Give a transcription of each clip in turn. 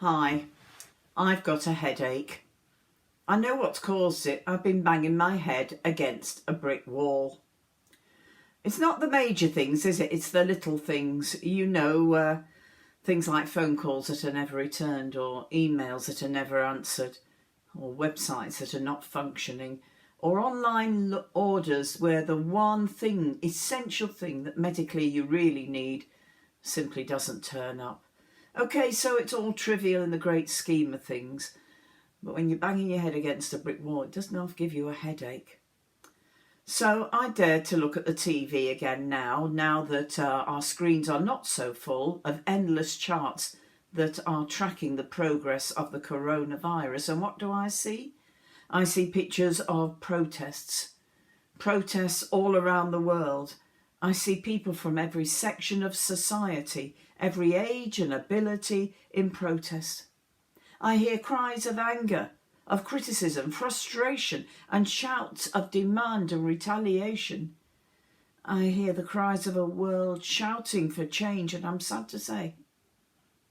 Hi, I've got a headache. I know what's caused it. I've been banging my head against a brick wall. It's not the major things, is it? It's the little things. Things like phone calls that are never returned, or emails that are never answered, or websites that are not functioning, or online orders where the one thing, essential thing that medically you really need simply doesn't turn up. Okay, so it's all trivial in the great scheme of things, but when you're banging your head against a brick wall, it doesn't half give you a headache. So I dared to look at the TV again now that our screens are not so full of endless charts that are tracking the progress of the coronavirus. And what do I see? I see pictures of protests all around the world. I see people from every section of society, every age and ability in protest. I hear cries of anger, of criticism, frustration, and shouts of demand and retaliation. I hear the cries of a world shouting for change, and I'm sad to say,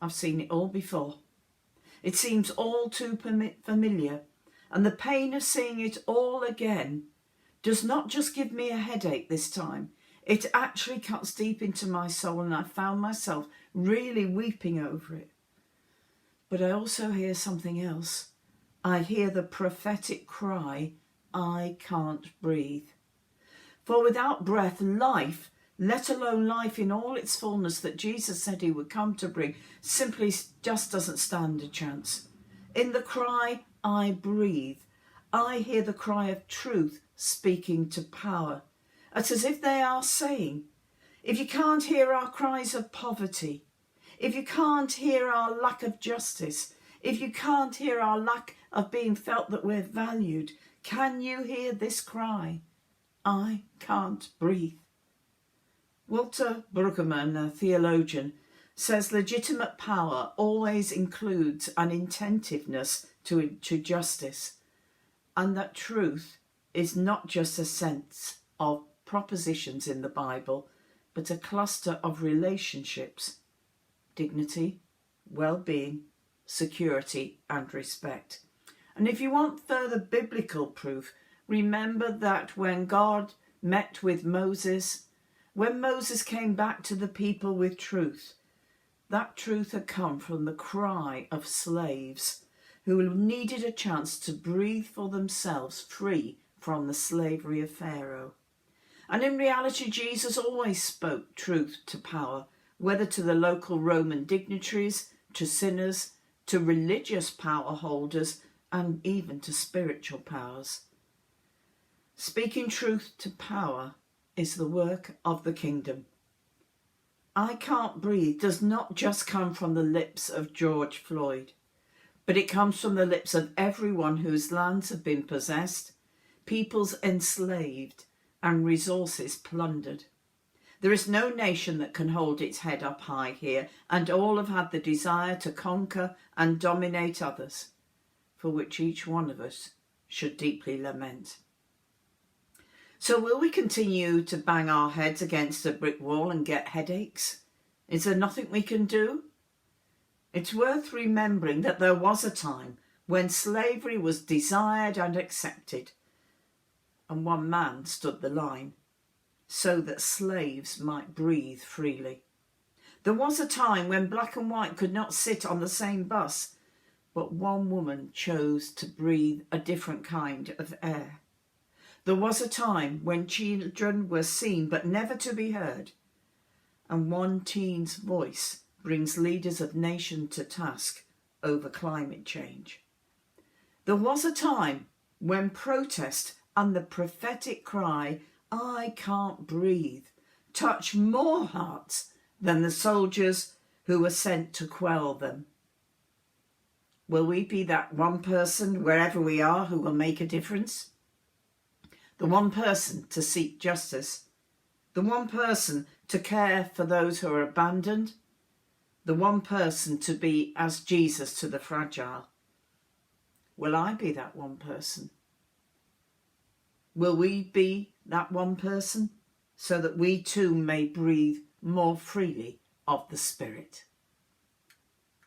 I've seen it all before. It seems all too familiar, and the pain of seeing it all again does not just give me a headache this time. It actually cuts deep into my soul, and I found myself really weeping over it. But I also hear something else. I hear the prophetic cry, I can't breathe. For without breath, life, let alone life in all its fullness that Jesus said he would come to bring, simply just doesn't stand a chance. In the cry, I breathe, I hear the cry of truth speaking to power. It's as if they are saying, if you can't hear our cries of poverty, if you can't hear our lack of justice, if you can't hear our lack of being felt that we're valued, can you hear this cry? I can't breathe. Walter Brueggemann, a theologian, says legitimate power always includes an intentiveness to justice, and that truth is not just a sense of propositions in the Bible, but a cluster of relationships, dignity, well-being, security and respect. And if you want further biblical proof, remember that when God met with Moses, when Moses came back to the people with truth, that truth had come from the cry of slaves who needed a chance to breathe for themselves free from the slavery of Pharaoh. And in reality, Jesus always spoke truth to power, whether to the local Roman dignitaries, to sinners, to religious power holders, and even to spiritual powers. Speaking truth to power is the work of the kingdom. I can't breathe does not just come from the lips of George Floyd, but it comes from the lips of everyone whose lands have been possessed, peoples enslaved, and resources plundered. There is no nation that can hold its head up high here, and all have had the desire to conquer and dominate others, for which each one of us should deeply lament. So will we continue to bang our heads against a brick wall and get headaches? Is there nothing we can do? It's worth remembering that there was a time when slavery was desired and accepted, and one man stood the line, so that slaves might breathe freely. There was a time when black and white could not sit on the same bus, but one woman chose to breathe a different kind of air. There was a time when children were seen but never to be heard, and one teen's voice brings leaders of nations to task over climate change. There was a time when protest and the prophetic cry, I can't breathe, touch more hearts than the soldiers who were sent to quell them. Will we be that one person wherever we are who will make a difference? The one person to seek justice, the one person to care for those who are abandoned, the one person to be as Jesus to the fragile. Will I be that one person? Will we be that one person so that we too may breathe more freely of the Spirit?